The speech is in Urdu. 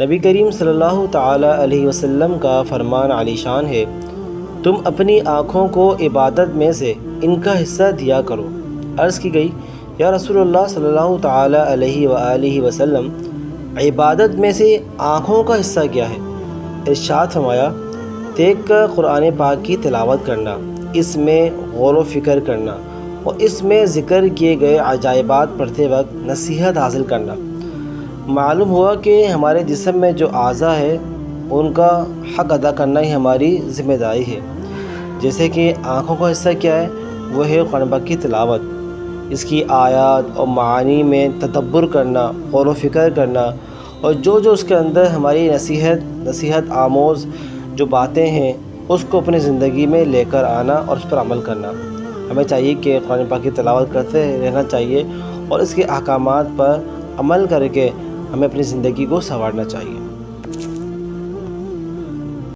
نبی کریم صلی اللہ تعالیٰ علیہ وسلم کا فرمان عالی شان ہے، تم اپنی آنکھوں کو عبادت میں سے ان کا حصہ دیا کرو۔ عرض کی گئی، یا رسول اللہ صلی اللہ تعالیٰ علیہ وآلہ وسلم، عبادت میں سے آنکھوں کا حصہ کیا ہے؟ ارشاد فرمایا، دیکھ کر قرآن پاک کی تلاوت کرنا، اس میں غور و فکر کرنا اور اس میں ذکر کیے گئے عجائبات پڑھتے وقت نصیحت حاصل کرنا۔ معلوم ہوا کہ ہمارے جسم میں جو اعضاء ہے ان کا حق ادا کرنا ہی ہماری ذمہ داری ہے۔ جیسے کہ آنکھوں کا حصہ کیا ہے؟ وہ ہے قرآن پاک کی تلاوت، اس کی آیات اور معانی میں تدبر کرنا، غور و فکر کرنا، اور جو اس کے اندر ہماری نصیحت آموز جو باتیں ہیں اس کو اپنی زندگی میں لے کر آنا اور اس پر عمل کرنا۔ ہمیں چاہیے کہ قرآن پاک کی تلاوت کرتے رہنا چاہیے اور اس کے احکامات پر عمل کر کے ہمیں اپنی زندگی کو سنوارنا چاہیے۔